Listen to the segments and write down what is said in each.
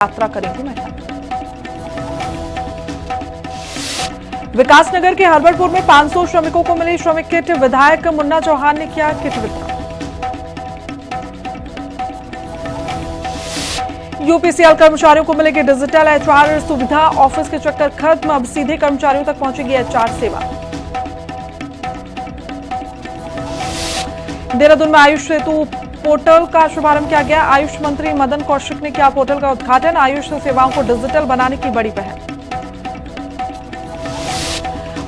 यात्रा करेंगी महिला। विकासनगर के हरबरपुर में 500 श्रमिकों को मिली श्रमिक किट। विधायक मुन्ना चौहान ने किया किट वितरण। यूपीसीएल कर्मचारियों को मिलेगी डिजिटल एचआर सुविधा। ऑफिस के चक्कर खत्म, अब सीधे कर्मचारियों तक पहुंचेगी एचआर सेवा। देहरादून में आयुष सेतु पोर्टल का शुभारंभ किया गया। आयुष मंत्री मदन कौशिक ने किया पोर्टल का उद्घाटन। आयुष सेवाओं को डिजिटल बनाने की बड़ी पहल।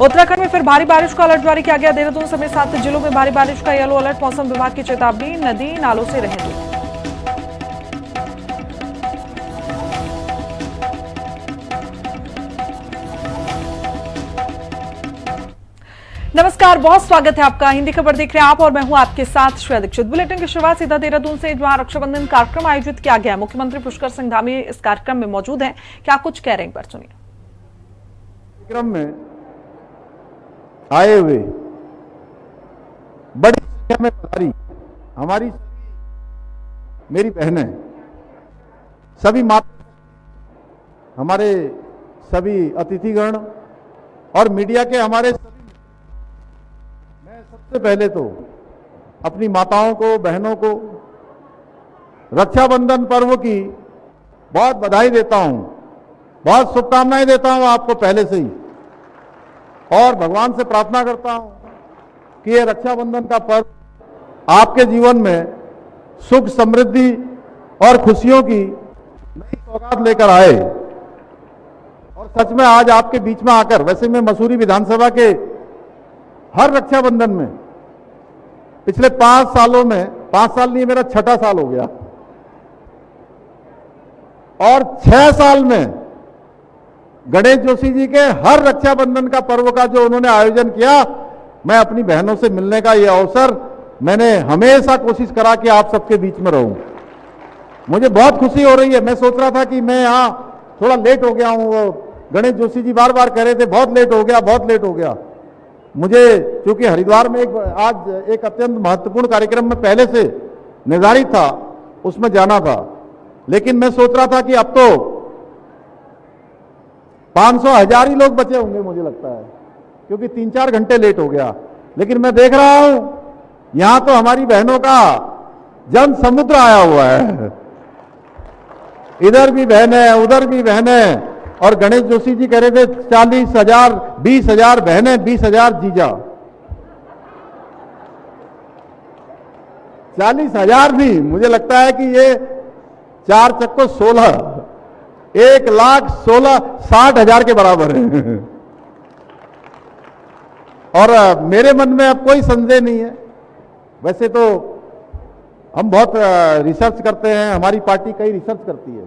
उत्तराखंड में फिर भारी बारिश का अलर्ट जारी किया गया। देहरादून समेत 7 जिलों में भारी बारिश का येलो अलर्ट। मौसम विभाग की चेतावनी, नदी नालों से रहें दूर। नमस्कार, बहुत स्वागत है आपका। हिंदी खबर देख रहे हैं आप और मैं हूं आपके साथ श्रेया दीक्षित। बुलेटिन की शुरुआत सीधा देहरादून से, जहां रक्षाबंधन कार्यक्रम आयोजित किया गया। मुख्यमंत्री पुष्कर सिंह धामी इस कार्यक्रम में मौजूद हैं। क्या कुछ कह रहे हैं, एक बार सुनिए। कार्यक्रम में आए हुए बड़ी संख्या में पधारी हमारी मेरी बहनें, सभी माता, हमारे सभी अतिथिगण और मीडिया के हमारे सभी, मैं सबसे पहले तो अपनी माताओं को, बहनों को रक्षाबंधन पर्व की बहुत बधाई देता हूं, बहुत शुभकामनाएं देता हूं आपको पहले से ही, और भगवान से प्रार्थना करता हूं कि ये रक्षाबंधन का पर्व आपके जीवन में सुख, समृद्धि और खुशियों की नई सौगात लेकर आए। और सच में आज आपके बीच में आकर, वैसे मैं मसूरी विधानसभा के हर रक्षाबंधन में पिछले 5 सालों में, 5 साल नहीं, मेरा 6ठा साल हो गया, और 6 साल में गणेश जोशी जी के हर रक्षाबंधन का पर्व का जो उन्होंने आयोजन किया, मैं अपनी बहनों से मिलने का ये अवसर मैंने हमेशा कोशिश करा कि आप सबके बीच में रहूं। मुझे बहुत खुशी हो रही है। मैं सोच रहा था कि मैं यहां थोड़ा लेट हो गया हूं। वो गणेश जोशी जी बार बार कह रहे थे बहुत लेट हो गया, बहुत लेट हो गया। मुझे चूंकि हरिद्वार में आज एक अत्यंत महत्वपूर्ण कार्यक्रम में पहले से निर्धारित था, उसमें जाना था, लेकिन मैं सोच रहा था कि अब तो 500-1000 ही लोग बचे होंगे मुझे लगता है, क्योंकि 3-4 घंटे लेट हो गया। लेकिन मैं देख रहा हूं यहां तो हमारी बहनों का जन समुद्र आया हुआ है। इधर भी बहनें, उधर भी बहनें, और गणेश जोशी जी कह रहे थे 40,000, 20,000 बहनें, 20,000 जीजा। 40,000 भी मुझे लगता है कि ये 4 चक्को 16, 1,60,000 के बराबर है। और मेरे मन में अब कोई संदेह नहीं है। वैसे तो हम बहुत रिसर्च करते हैं, हमारी पार्टी कई रिसर्च करती है।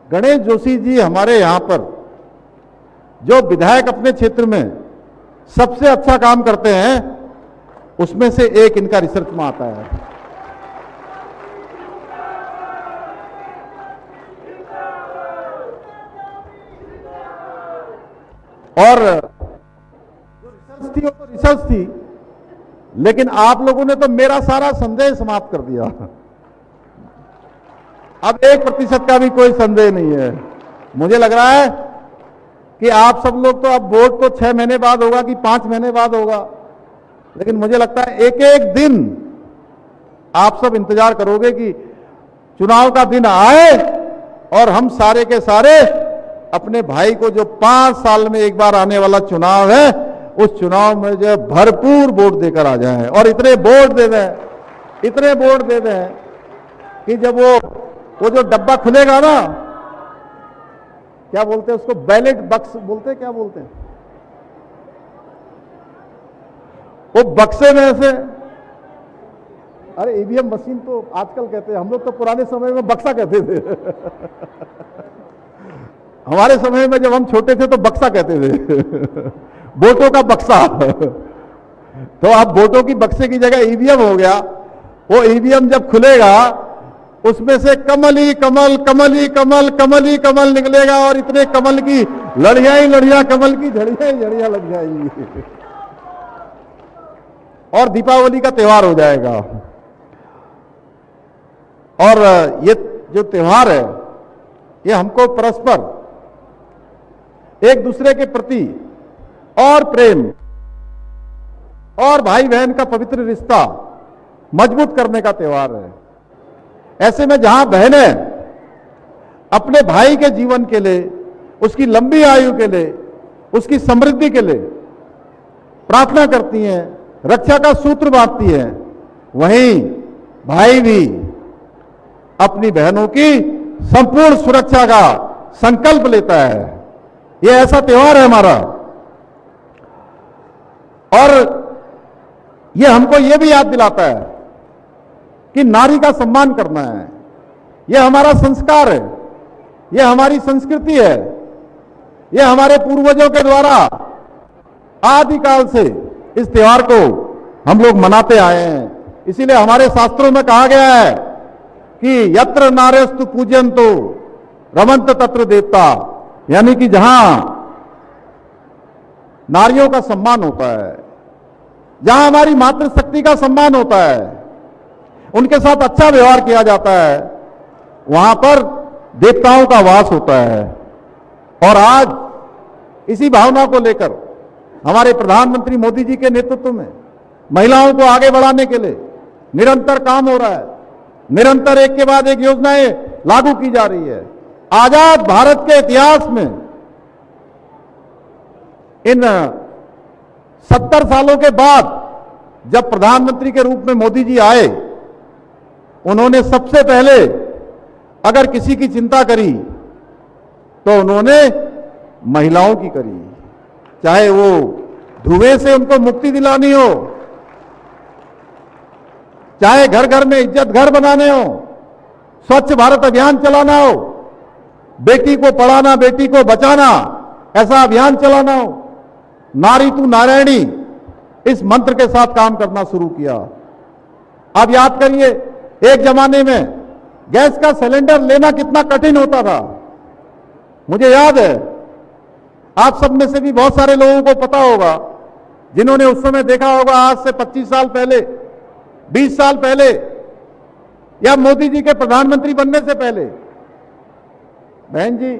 गणेश जोशी जी हमारे यहां पर जो विधायक अपने क्षेत्र में सबसे अच्छा काम करते हैं, उसमें से एक इनका रिसर्च में आता है। और जो रिसर्च थी वो तो रिसर्च थी, लेकिन आप लोगों ने तो मेरा सारा संदेह समाप्त कर दिया। अब 1% का भी कोई संदेह नहीं है। मुझे लग रहा है कि आप सब लोग तो, अब वोट तो 6 महीने बाद होगा कि 5 महीने बाद होगा, लेकिन मुझे लगता है एक एक दिन आप सब इंतजार करोगे कि चुनाव का दिन आए और हम सारे के सारे अपने भाई को, जो 5 साल में एक बार आने वाला चुनाव है, उस चुनाव में जो भरपूर वोट देकर आ जाएं। और इतने वोट दे दें, इतने वोट दे दें कि जब वो जो डब्बा खुलेगा ना, क्या बोलते हैं उसको, बैलेट बक्स बोलते हैं, क्या बोलते हैं, वो बक्से में से, अरे ईवीएम मशीन तो आजकल कहते हैं, हम लोग तो पुराने समय में बक्सा कहते थे। हमारे समय में जब हम छोटे थे तो बक्सा कहते थे। वोटों का बक्सा। तो अब वोटों की बक्से की जगह ईवीएम हो गया। वो ईवीएम जब खुलेगा, उसमें से कमल ही कमल, कमल ही कमल, कमल ही कमल निकलेगा, और इतने कमल की लड़ियां ही लड़ियां, कमल की झड़ियां ही झड़ियां लग जाएंगी, और दीपावली का त्योहार हो जाएगा। और ये जो त्योहार है, ये हमको परस्पर एक दूसरे के प्रति और प्रेम और भाई बहन का पवित्र रिश्ता मजबूत करने का त्योहार है। ऐसे में जहां बहनें अपने भाई के जीवन के लिए, उसकी लंबी आयु के लिए, उसकी समृद्धि के लिए प्रार्थना करती हैं, रक्षा का सूत्र बांधती हैं, वहीं भाई भी अपनी बहनों की संपूर्ण सुरक्षा का संकल्प लेता है। यह ऐसा त्योहार है हमारा, और यह हमको यह भी याद दिलाता है कि नारी का सम्मान करना है। यह हमारा संस्कार है, यह हमारी संस्कृति है, यह हमारे पूर्वजों के द्वारा आदिकाल से इस त्योहार को हम लोग मनाते आए हैं। इसीलिए हमारे शास्त्रों में कहा गया है कि यत्र नार्यस्तु पूज्यन्तो रमन्त तत्र देवता, यानी कि जहां नारियों का सम्मान होता है, जहां हमारी मातृशक्ति का सम्मान होता है, उनके साथ अच्छा व्यवहार किया जाता है, वहां पर देवताओं का वास होता है। और आज इसी भावना को लेकर हमारे प्रधानमंत्री मोदी जी के नेतृत्व में महिलाओं को आगे बढ़ाने के लिए निरंतर काम हो रहा है। निरंतर एक के बाद एक योजनाएं लागू की जा रही है। आजाद भारत के इतिहास में इन 70 सालों के बाद जब प्रधानमंत्री के रूप में मोदी जी आए, उन्होंने सबसे पहले अगर किसी की चिंता करी तो उन्होंने महिलाओं की करी। चाहे वो धुएं से उनको मुक्ति दिलानी हो, चाहे घर घर में इज्जत घर बनाने हो, स्वच्छ भारत अभियान चलाना हो, बेटी को पढ़ाना, बेटी को बचाना, ऐसा अभियान चलाना हो, नारी तू नारायणी इस मंत्र के साथ काम करना शुरू किया। आप याद करिए, एक जमाने में गैस का सिलेंडर लेना कितना कठिन होता था। मुझे याद है, आप सब में से भी बहुत सारे लोगों को पता होगा, जिन्होंने उस समय देखा होगा, आज से 25 साल पहले, 20 साल पहले, या मोदी जी के प्रधानमंत्री बनने से पहले, बहन जी,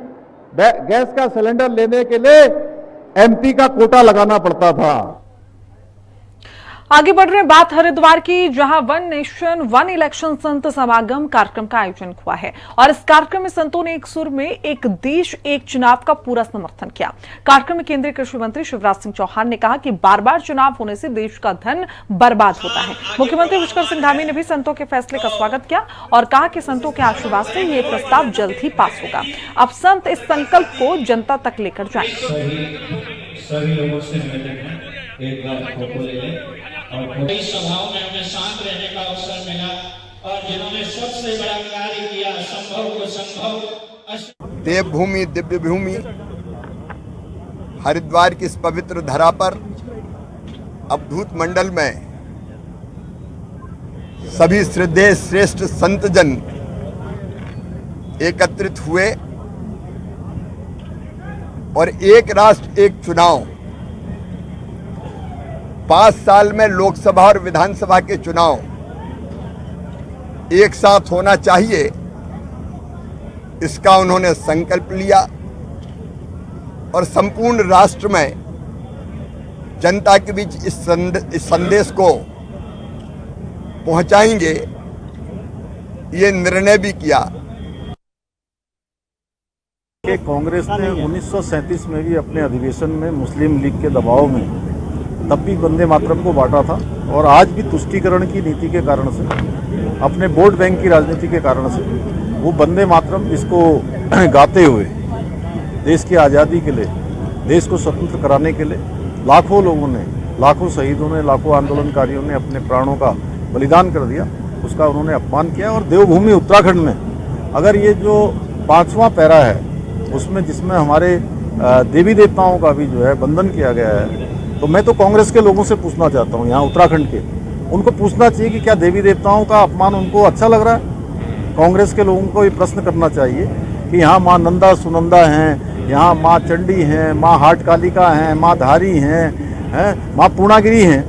गैस का सिलेंडर लेने के लिए एमपी का कोटा लगाना पड़ता था। आगे बढ़ रहे बात हरिद्वार की, जहां वन नेशन वन इलेक्शन संत समागम कार्यक्रम का आयोजन हुआ है और इस कार्यक्रम में संतों ने एक सुर में एक देश एक चुनाव का पूरा समर्थन किया। कार्यक्रम में केंद्रीय कृषि मंत्री शिवराज सिंह चौहान ने कहा कि बार बार चुनाव होने से देश का धन बर्बाद होता है। मुख्यमंत्री पुष्कर सिंह धामी ने भी संतों के फैसले का स्वागत किया और कहा कि संतों के आशीर्वाद से ये प्रस्ताव जल्द ही पास होगा। अब संत इस संकल्प को जनता तक लेकर जाएंगे। सभी लोगों से निवेदन है, एक बार फोटो ले लें और कई सभाओं में हमें शांत रहने का अवसर मिला और जिन्होंने सबसे बड़ा कार्य किया, असंभव को संभव। देवभूमि दिव्य भूमि हरिद्वार की इस पवित्र धरा पर अवधूत मंडल में सभी श्रद्धेय श्रेष्ठ संतजन एकत्रित हुए और एक राष्ट्र एक चुनाव, 5 साल में लोकसभा और विधानसभा के चुनाव एक साथ होना चाहिए, इसका उन्होंने संकल्प लिया और संपूर्ण राष्ट्र में जनता के बीच इस संदेश को पहुंचाएंगे, ये निर्णय भी किया। कांग्रेस ने 1937 में भी अपने अधिवेशन में मुस्लिम लीग के दबाव में तब भी वंदे मातरम को बांटा था और आज भी तुष्टीकरण की नीति के कारण से, अपने वोट बैंक की राजनीति के कारण से वो वंदे मातरम इसको गाते हुए देश की आज़ादी के लिए, देश को स्वतंत्र कराने के लिए लाखों लोगों ने, लाखों शहीदों ने, लाखों आंदोलनकारियों ने अपने प्राणों का बलिदान कर दिया, उसका उन्होंने अपमान किया। और देवभूमि उत्तराखंड में अगर ये जो 5वां पैरा है उसमें, जिसमें हमारे देवी देवताओं का भी जो है वंदन किया गया है, तो मैं तो कांग्रेस के लोगों से पूछना चाहता हूँ, यहाँ उत्तराखंड के, उनको पूछना चाहिए कि क्या देवी देवताओं का अपमान उनको अच्छा लग रहा है? कांग्रेस के लोगों को ये प्रश्न करना चाहिए कि यहाँ माँ नंदा सुनंदा हैं, यहाँ माँ चंडी हैं, माँ हाट कालिका हैं, माँ धारी हैं, माँ पूर्णागिरी हैं।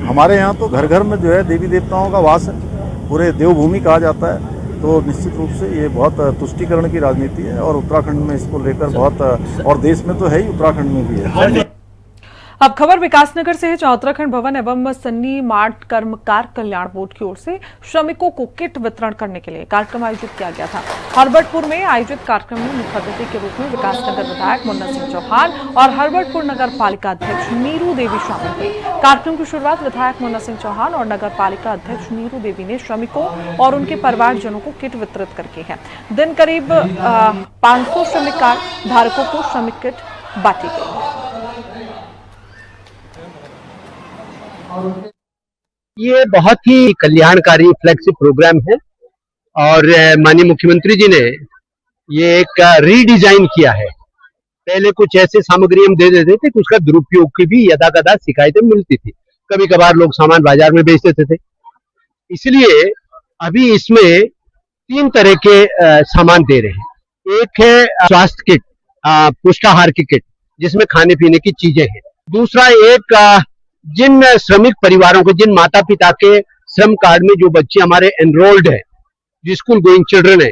हमारे यहाँ तो घर घर में जो है देवी देवताओं का वास है, पूरे देवभूमि कहा जाता है। तो निश्चित रूप से ये बहुत तुष्टीकरण की राजनीति है और उत्तराखंड में इसको लेकर बहुत, और देश में तो है ही, उत्तराखंड में भी है। अब खबर विकासनगर से है, जहां उत्तराखंड भवन एवं सन्नी मार्ट कर्मकार कल्याण बोर्ड की ओर से श्रमिकों को किट वितरण करने के लिए कार्यक्रम आयोजित किया गया था। हरबटपुर में आयोजित कार्यक्रम में मुख्य अतिथि के रूप में विकासनगर विधायक मुन्ना सिंह चौहान और हरबटपुर नगर पालिका अध्यक्ष नीरू देवी शामिल हुई। कार्यक्रम की शुरुआत विधायक मुन्ना सिंह चौहान और नगर पालिका अध्यक्ष नीरू देवी ने श्रमिकों और उनके परिवारजनों को किट वितरित करके है। दिन करीब 500 श्रमिक कार्ड धारकों को श्रमिक किट बांटी गई। ये बहुत ही कल्याणकारी फ्लैगशिप प्रोग्राम है और माननीय मुख्यमंत्री जी ने ये एक रीडिजाइन किया है। पहले कुछ ऐसे सामग्री हम दे देते थे कि उसका दुरुपयोग की भी यदाकदा शिकायतें मिलती थी, कभी कभार लोग सामान बाजार में बेच देते थे। इसलिए अभी इसमें 3 तरह के सामान दे रहे हैं। एक है स्वास्थ्य किट, पुष्टाहार की किट जिसमें खाने पीने की चीजें हैं। दूसरा एक जिन श्रमिक परिवारों को, जिन माता पिता के श्रम कार्ड में जो बच्चे हमारे एनरोल्ड है, जो स्कूल गोइंग चिल्ड्रन है,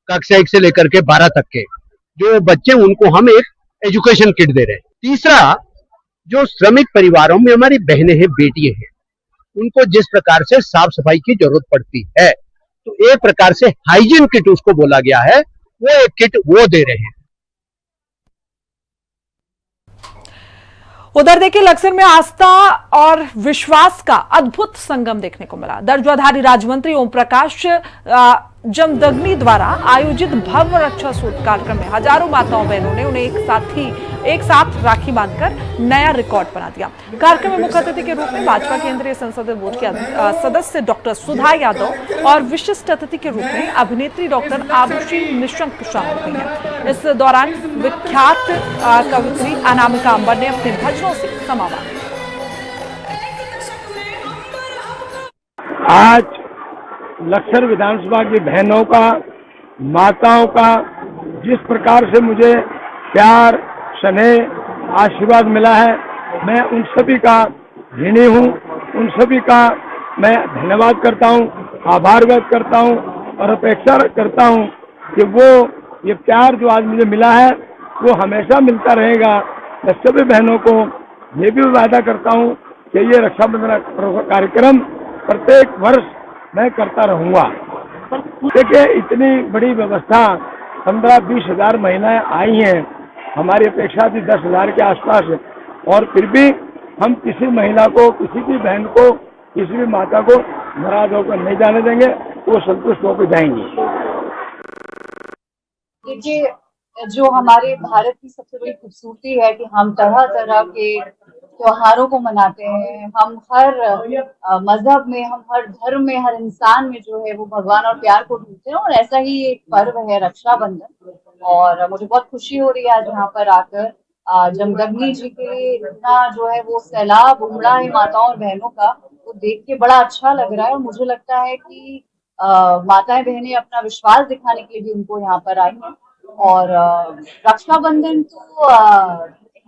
कक्षा 1 से लेकर के 12 तक के जो बच्चे, उनको हम एक एजुकेशन किट दे रहे हैं। तीसरा, जो श्रमिक परिवारों में हमारी बहनें हैं, बेटियां हैं, उनको जिस प्रकार से साफ सफाई की जरूरत पड़ती है, तो एक प्रकार से हाइजीन किट उसको बोला गया है, वो एक किट वो दे रहे हैं। उधर देखिए, लक्सर में आस्था और विश्वास का अद्भुत संगम देखने को मिला। दर्जाधारी राज्य मंत्री ओम प्रकाश जमदग्नि द्वारा आयोजित भव्य रक्षा सूत्र कार्यक्रम में हजारों माताओं बहनों ने उन्हें एक साथ राखी बांधकर नया रिकॉर्ड बना दिया। कार्यक्रम में मुख्य अतिथि के रूप में भाजपा केंद्रीय संसदीय बोर्ड के सदस्य डॉक्टर सुधा यादव और विशिष्ट अतिथि के रूप में अभिनेत्री डॉक्टर आरुषि निशंक शामिल हुई हैं। इस दौरान विख्यात कवित्री अनामिका अंबर ने अपने भजनों से समावाद। आज लक्सर विधानसभा की बहनों का, माताओं का जिस प्रकार से मुझे प्यार, स्नेह, आशीर्वाद मिला है, मैं उन सभी का ऋणी हूँ। उन सभी का मैं धन्यवाद करता हूँ, आभार व्यक्त करता हूँ और अपेक्षा करता हूँ कि वो ये प्यार जो आज मुझे मिला है वो हमेशा मिलता रहेगा। मैं सभी बहनों को ये भी वादा करता हूँ कि ये रक्षाबंधन कार्यक्रम प्रत्येक वर्ष मैं करता रहूँगा। देखिए, इतनी बड़ी व्यवस्था, 15-20 हजार महिलाएं आई हैं, हमारी अपेक्षा थी 10,000 के आसपास, और फिर भी हम किसी महिला को, किसी भी बहन को, किसी भी माता को नाराज होकर नहीं जाने देंगे, वो संतुष्ट होकर जाएंगे। देखिए, जो हमारे भारत की सबसे बड़ी खूबसूरती है कि हम तरह तरह के त्योहारों को मनाते हैं। हम हर मजहब में, हम हर धर्म में, हर इंसान में जो है वो भगवान और प्यार को ढूंढते हैं, और ऐसा ही एक पर्व है रक्षाबंधन। और मुझे बहुत खुशी हो रही है आज यहाँ पर आकर। जमदग्नि जी के लिए इतना जो है वो सैलाब उमड़ा है माताओं और बहनों का, वो देख के बड़ा अच्छा लग रहा है। और मुझे लगता है कि माताएं बहनें अपना विश्वास दिखाने के लिए भी उनको यहाँ पर आई हैं। और रक्षाबंधन तो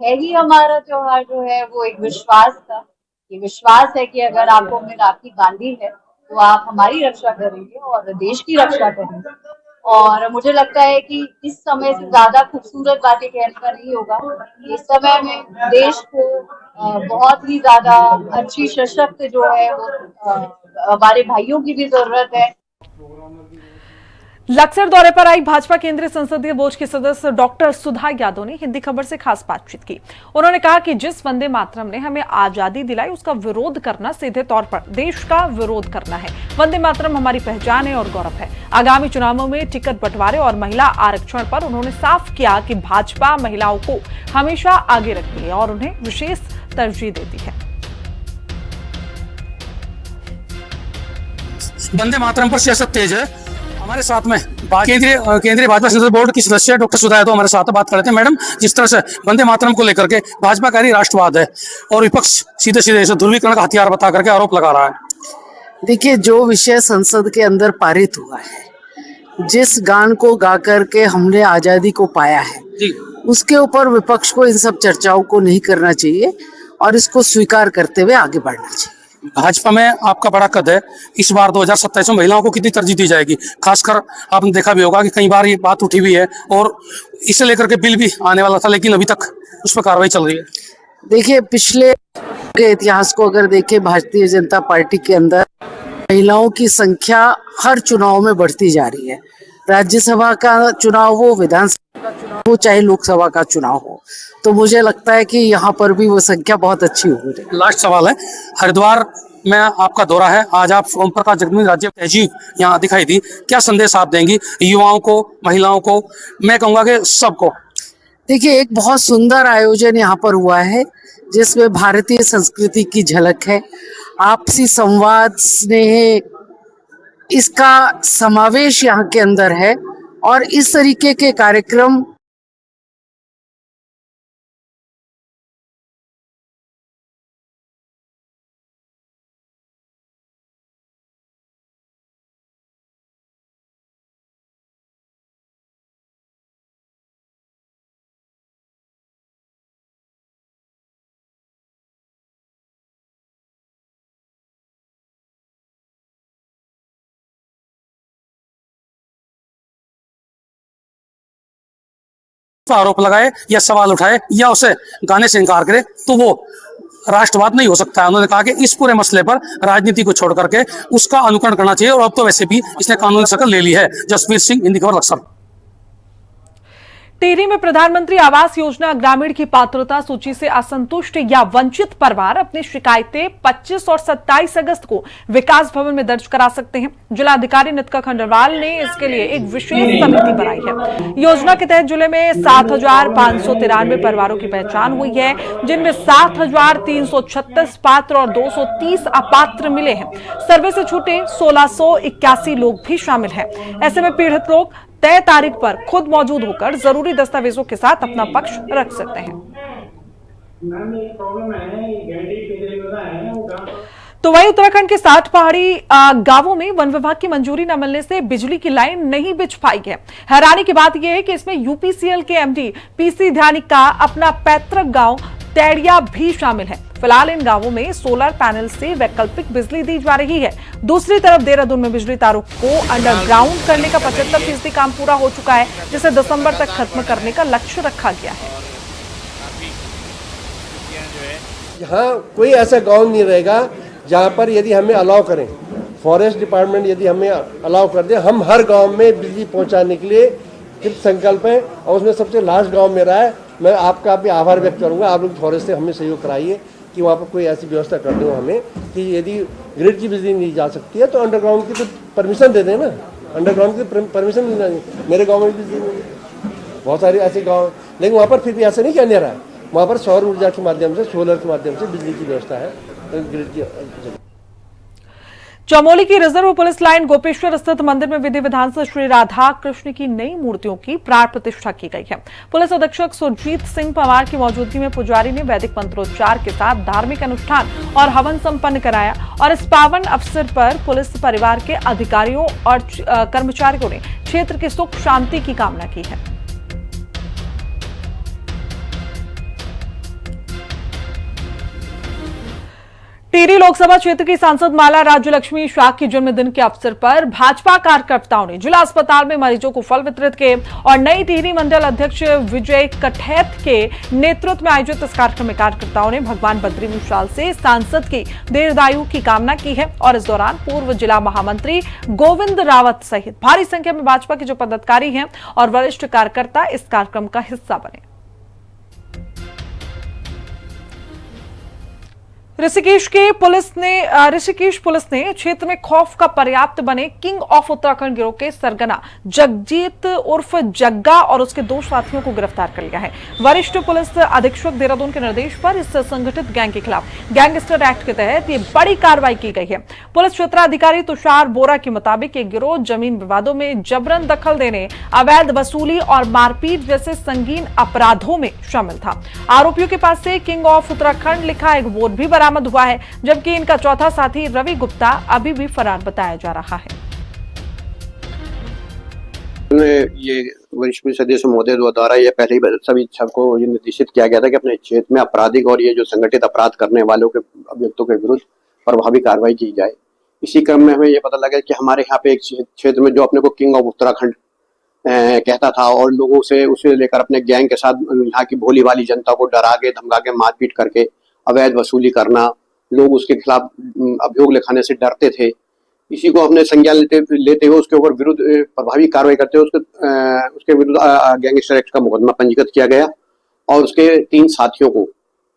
है ही हमारा त्योहार जो है वो एक विश्वास का, ये विश्वास है कि अगर आपको हमने राखी बांधी है तो आप हमारी रक्षा करेंगे और देश की रक्षा करेंगे। और मुझे लगता है कि इस समय से ज्यादा खूबसूरत बातें कहने का नहीं होगा। इस समय में देश को बहुत ही ज्यादा अच्छी सशक्त जो है वो हमारे भाइयों की भी जरूरत है। लक्सर दौरे पर आई भाजपा केंद्रीय संसदीय बोर्ड के सदस्य डॉक्टर सुधा यादव ने हिंदी खबर से खास बातचीत की। उन्होंने कहा कि जिस वंदे मातरम ने हमें आजादी दिलाई उसका विरोध करना सीधे तौर पर देश का विरोध करना है। वंदे मातरम हमारी पहचान है और गौरव है। आगामी चुनावों में टिकट बंटवारे और महिला आरक्षण पर उन्होंने साफ किया कि भाजपा महिलाओं को हमेशा आगे रखती है और उन्हें विशेष तरजीह देती है। वंदे मातरम पर सियासत तेज है। हमारे साथ में केंद्रीय भाजपा संसदीय बोर्ड की सदस्य डॉक्टर सुधा यादव हमारे साथ बात कर रहे थे। मैडम, जिस तरह से वंदे मातरम को लेकर के भाजपा का ही राष्ट्रवाद है और विपक्ष सीधे सीधे इसे ध्रुवीकरण का हथियार बता करके आरोप लगा रहा है। देखिए, जो विषय संसद के अंदर पारित हुआ है, जिस गान को गा करके हमने आजादी को पाया है, उसके ऊपर विपक्ष को इन सब चर्चाओं को नहीं करना चाहिए और इसको स्वीकार करते हुए आगे बढ़ना चाहिए। भाजपा में आपका बड़ा कद है, इस बार 2027 में महिलाओं को कितनी तरजीह दी जाएगी? खासकर आपने देखा भी होगा कि कई बार ये बात उठी हुई है और इसे लेकर के बिल भी आने वाला था, लेकिन अभी तक उस पर कार्रवाई चल रही है। देखिए, पिछले के इतिहास को अगर देखें, भारतीय जनता पार्टी के अंदर महिलाओं की संख्या हर चुनाव में बढ़ती जा रही है। राज्यसभा का चुनाव हो, विधानसभा का चुनाव हो, चाहे लोकसभा का चुनाव हो, तो मुझे लगता है कि यहाँ पर भी वो संख्या बहुत अच्छी हो रही है। लास्ट सवाल है, हरिद्वार में आपका दौरा है, आज आप ओम प्रकाश जगमुनी राज्य तहजीब यहाँ दिखाई दी, क्या संदेश आप देंगी युवाओं को, महिलाओं को, मैं कहूँगा कि सबको? देखिए, एक बहुत सुंदर आयोजन यहाँ पर हुआ है जिसमें भारतीय संस्कृति की झलक है, आपसी संवाद, स्नेह, इसका समावेश यहाँ के अंदर है और इस तरीके के कार्यक्रम आरोप लगाए या सवाल उठाए या उसे गाने से इनकार करे तो वो राष्ट्रवाद नहीं हो सकता है। उन्होंने कहा कि इस पूरे मसले पर राजनीति को छोड़ करके उसका अनुकरण करना चाहिए और अब तो वैसे भी इसने कानूनी शक्ल ले ली है। जसवीर सिंह, हिंदी खबर, लक्सर। टिहरी में प्रधानमंत्री आवास योजना ग्रामीण की पात्रता सूची से असंतुष्ट या वंचित परिवार अपनी शिकायतें 25 और 27 अगस्त को विकास भवन में दर्ज करा सकते हैं। जिलाधिकारी नितिका खंडेलवाल ने इसके लिए एक विशेष समिति बनाई है। योजना के तहत जिले में 7,593 परिवारों की पहचान हुई है, जिनमें 7,336 पात्र और 230 अपात्र मिले हैं। सर्वे से छूटे 1,681 लोग भी शामिल हैं। ऐसे में पीड़ित लोग तय तारीख पर खुद मौजूद होकर जरूरी दस्तावेजों के साथ अपना पक्ष रख सकते हैं। तो वहीं उत्तराखंड के 60 पहाड़ी गांवों में वन विभाग की मंजूरी न मिलने से बिजली की लाइन नहीं बिछ पाई है। हैरानी की बात यह है कि इसमें यूपीसीएल के एमडी पीसी ध्यानी का अपना पैतृक गांव तेड़िया भी शामिल है। फिलहाल इन गांवों में सोलर पैनल से वैकल्पिक बिजली दी जा रही है। दूसरी तरफ देहरादून में बिजली तारों को अंडरग्राउंड करने का 75% काम पूरा हो चुका है, जिसे दिसंबर तक खत्म करने का लक्ष्य रखा गया है। यहाँ कोई ऐसा गांव नहीं रहेगा जहाँ पर यदि हमें अलाउ करें, फॉरेस्ट डिपार्टमेंट यदि हमें अलाउ कर दे, हम हर गांव में बिजली पहुँचाने के लिए कृत संकल्प है। और उसमें सबसे लास्ट गाँव मेरा है। मैं आपका भी आभार व्यक्त करूँगा, आप लोग फॉरेस्ट से हमें सहयोग कराइए कि वहाँ पर कोई ऐसी व्यवस्था कर दो हमें कि यदि ग्रिड की बिजली नहीं जा सकती है तो अंडरग्राउंड की तो परमिशन दे दें ना। अंडरग्राउंड की परमिशन नहीं देनी। मेरे गांव में बिजली नहीं, बहुत सारे ऐसे गांव हैं, लेकिन वहाँ पर फिर भी ऐसा नहीं किया जा रहा है। वहाँ पर सौर ऊर्जा के माध्यम से, सोलर के माध्यम से बिजली की व्यवस्था है ग्रिड की। चमोली की रिजर्व पुलिस लाइन गोपेश्वर स्थित मंदिर में विधि विधान से श्री राधा कृष्ण की नई मूर्तियों की प्राण प्रतिष्ठा की गई है। पुलिस अधीक्षक सुरजीत सिंह पवार की मौजूदगी में पुजारी ने वैदिक मंत्रोच्चार के साथ धार्मिक अनुष्ठान और हवन संपन्न कराया और इस पावन अवसर पर पुलिस परिवार के अधिकारियों और कर्मचारियों ने क्षेत्र की सुख शांति की कामना की है। टिहरी लोकसभा क्षेत्र की सांसद माला राज्य लक्ष्मी शाह की जन्मदिन के अवसर पर भाजपा कार्यकर्ताओं ने जिला अस्पताल में मरीजों को फल वितरित किए और नई टिहरी मंडल अध्यक्ष विजय कठैत के नेतृत्व में आयोजित इस कार्यक्रम में कार्यकर्ताओं ने भगवान बद्री विशाल से सांसद की दीर्घायु की कामना की है और इस दौरान पूर्व जिला महामंत्री गोविंद रावत सहित भारी संख्या में भाजपा के जो पदाधिकारी हैं और वरिष्ठ कार्यकर्ता इस कार्यक्रम का हिस्सा बने। ऋषिकेश पुलिस ने क्षेत्र में खौफ का पर्याप्त बने किंग ऑफ उत्तराखंड गिरोह के सरगना जगजीत उर्फ जग्गा और उसके 2 साथियों को गिरफ्तार कर लिया है। वरिष्ठ पुलिस अधीक्षक देहरादून के निर्देश पर इस संगठित गैंग के खिलाफ गैंगस्टर एक्ट के तहत ये बड़ी कार्रवाई की गई है। पुलिस क्षेत्राधिकारी तुषार बोरा के मुताबिक ये गिरोह जमीन विवादों में जबरन दखल देने, अवैध वसूली और मारपीट जैसे संगीन अपराधों में शामिल था। आरोपियों के पास से किंग ऑफ उत्तराखंड लिखा एक बोर्ड भी बरामद हुआ है, जबकि इनका चौथा साथी रवि गुप्ता अभी भी फरार बताया जा रहा है। ये वरिष्ठ पुलिस अधीक्षक महोदय द्वारा ये पहले ही सभी सबको ये निर्देशित किया गया था कि अपने क्षेत्र में आपराधिक और ये जो संगठित अपराध करने वालों के अभियुक्तों के विरुद्ध प्रभावी कार्रवाई की जाए। इसी क्रम में हमें ये पता लगा कि हमारे यहाँ पे एक क्षेत्र में जो अपने को किंग ऑफ उत्तराखंड कहता था और लोगों से उसे लेकर अपने गैंग के साथ यहाँ की भोली भाली जनता को डरा के धमका के मारपीट करके अवैध वसूली करना, लोग उसके खिलाफ अभियोग लिखाने से डरते थे। इसी को हमने संज्ञान लेते हुए उसके ऊपर विरुद्ध प्रभावी कार्रवाई करते हुए उसके विरुद्ध गैंगस्टर एक्ट का मुकदमा पंजीकृत किया गया और उसके 3 साथियों को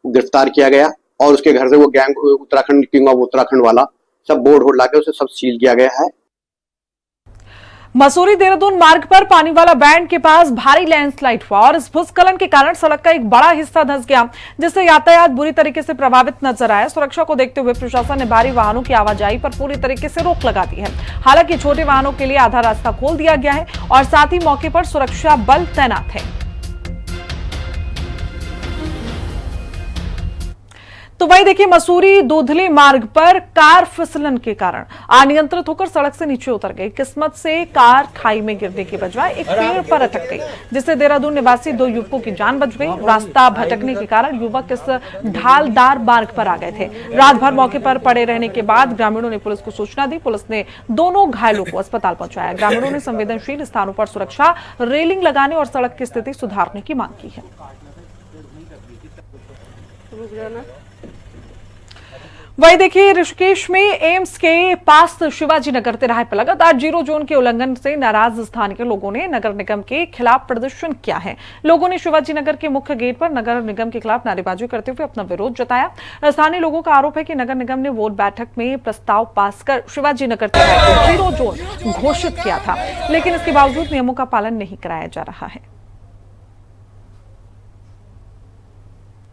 गिरफ्तार किया गया और उसके घर से वो gang Uttarakhand king of Uttarakhand वाला सब बोर्ड लाके उसे सब सील किया गया है। मसूरी देहरादून मार्ग पर पानी वाला बैंड के पास भारी लैंडस्लाइड हुआ और इस भूस्खलन के कारण सड़क का एक बड़ा हिस्सा धंस गया, जिससे यातायात बुरी तरीके से प्रभावित नजर आया। सुरक्षा को देखते हुए प्रशासन ने भारी वाहनों की आवाजाही पर पूरी तरीके से रोक लगा दी है। हालांकि छोटे वाहनों के लिए आधा रास्ता खोल दिया गया है और साथ ही मौके पर सुरक्षा बल तैनात है। तो वही देखिए, मसूरी दूधली मार्ग पर कार फिसलन के कारण अनियंत्रित होकर सड़क से नीचे उतर गई। किस्मत से कार खाई में गिरने के बजाय एक पेड़ पर अटक गई, जिससे देहरादून निवासी 2 युवकों की जान बच गई। रास्ता भटकने के कारण युवक इस ढालदार मार्ग पर आ गए थे। रात भर मौके पर पड़े रहने के बाद ग्रामीणों ने पुलिस को सूचना दी। पुलिस ने दोनों घायलों को अस्पताल पहुंचाया। ग्रामीणों ने संवेदनशील स्थानों पर सुरक्षा रेलिंग लगाने और सड़क की स्थिति सुधारने की मांग की है। वही देखिए, ऋषिकेश में एम्स के पास शिवाजी नगर तिराहे पर लगातार 0 जोन के उल्लंघन से नाराज स्थानीय लोगों ने नगर निगम के खिलाफ प्रदर्शन किया है। लोगों ने शिवाजी नगर के मुख्य गेट पर नगर निगम के खिलाफ नारेबाजी करते हुए अपना विरोध जताया। स्थानीय लोगों का आरोप है कि नगर निगम ने वोट बैठक में प्रस्ताव पास कर शिवाजी नगर तिराहे को 0 जोन घोषित किया था, लेकिन इसके बावजूद नियमों का पालन नहीं कराया जा रहा है।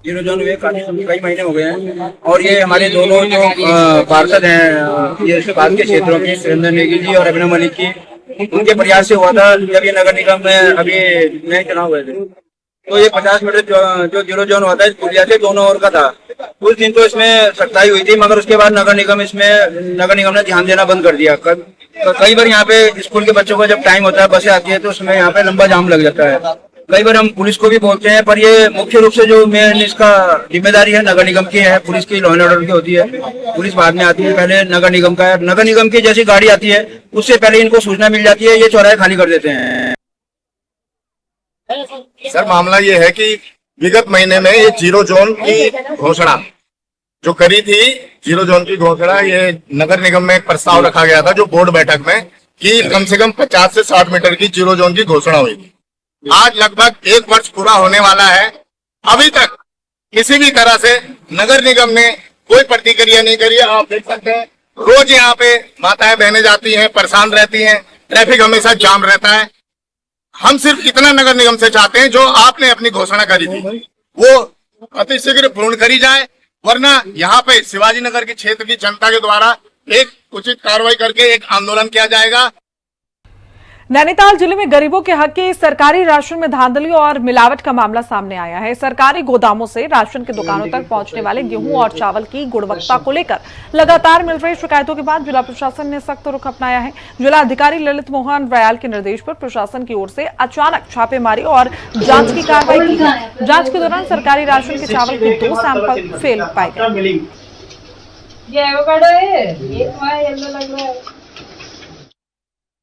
0 जोन हुए कई महीने हो गए हैं और ये हमारे दोनों जो पार्षद हैं ये बात के क्षेत्रों के सुरेंद्र नेगी जी और अभिनव मलिक की, उनके प्रयास से हुआ था जब ये नगर निगम में अभी नए चुनाव हुए थे। तो ये 50 मीटर जो 0 जोन हुआ था इस पुलिया से दोनों ओर का था। उस दिन तो इसमें सख्ताई हुई थी, मगर उसके बाद नगर निगम ने ध्यान देना बंद कर दिया। कई बार यहाँ पे स्कूल के बच्चों का जब टाइम होता है, बसें आती है, तो उसमें यहाँ पे लंबा जाम लग जाता है। कई बार हम पुलिस को भी बोलते हैं, पर ये मुख्य रूप से जो मेन इसका जिम्मेदारी है नगर निगम की है। पुलिस की लॉ एंड ऑर्डर की होती है, पुलिस बाद में आती है, पहले नगर निगम का है। नगर निगम की जैसी गाड़ी आती है उससे पहले इनको सूचना मिल जाती है, ये चौराहे खाली कर देते हैं। सर मामला ये है कि विगत महीने में ये 0 जोन की घोषणा जो करी थी, 0 जोन की घोषणा ये नगर निगम में एक प्रस्ताव रखा गया था जो बोर्ड बैठक में कि कम से कम 50 से 60 मीटर की 0 जोन की घोषणा हुई थी। आज लगभग 1 वर्ष पूरा होने वाला है, अभी तक किसी भी तरह से नगर निगम ने कोई प्रतिक्रिया नहीं करी है। आप देख सकते हैं रोज यहाँ पे माताएं बहनें जाती हैं, परेशान रहती हैं, ट्रैफिक हमेशा जाम रहता है। हम सिर्फ इतना नगर निगम से चाहते हैं जो आपने अपनी घोषणा करी थी वो अतिशीघ्र पूर्ण करी जाए, वरना यहाँ पे शिवाजी नगर के क्षेत्र की जनता के द्वारा एक उचित कार्रवाई करके एक आंदोलन किया जाएगा। नैनीताल जिले में गरीबों के हक के सरकारी राशन में धांधली और मिलावट का मामला सामने आया है। सरकारी गोदामों से राशन की दुकानों तक पहुंचने वाले गेहूं और चावल की गुणवत्ता को लेकर लगातार मिल रही शिकायतों के बाद जिला प्रशासन ने सख्त रुख अपनाया है। जिला अधिकारी ललित मोहन रयाल के निर्देश पर प्रशासन की ओर से अचानक छापेमारी और जांच की कार्रवाई की गई। जांच के दौरान सरकारी राशन के चावल के 2 सैंपल फेल पाए गए।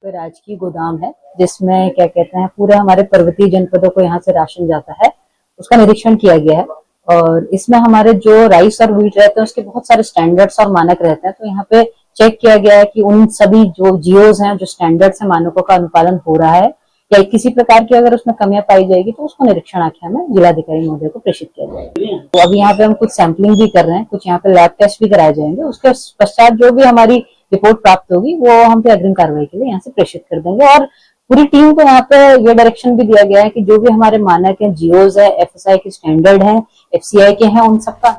राजकीय गोदाम है जिसमें क्या कहते हैं पूरे हमारे पर्वतीय जनपदों को यहाँ से राशन जाता है, उसका निरीक्षण किया गया है। और इसमें हमारे जो राइस और व्हीट रहते हैं उसके बहुत सारे स्टैंडर्ड्स और मानक रहते हैं, तो यहाँ पे चेक किया गया है कि उन सभी जो जियोज हैं, जो स्टैंडर्ड्स हैं, मानकों का अनुपालन हो रहा है या किसी प्रकार की अगर उसमें कमियां पाई जाएगी तो उसको निरीक्षण आख्या में जिलाधिकारी महोदय को प्रेषित किया जाएगा। तो अभी यहाँ पे हम कुछ सैंपलिंग भी कर रहे हैं, कुछ यहाँ पे लैब टेस्ट भी कराए जाएंगे। उसके पश्चात जो भी हमारी रिपोर्ट प्राप्त होगी वो हम पे अग्रिम कार्रवाई के लिए यहाँ से प्रेषित कर देंगे। और पूरी टीम को यहाँ पे ये डायरेक्शन भी दिया गया है कि जो भी हमारे मानक है, जियोज है, FSI के स्टैंडर्ड है, FCI के हैं, उन सबका।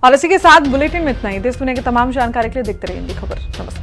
और इसी के साथ बुलेटिन में इतना ही। देश दुनिया की तमाम जानकारी के लिए देखते रहिए खबर। नमस्कार।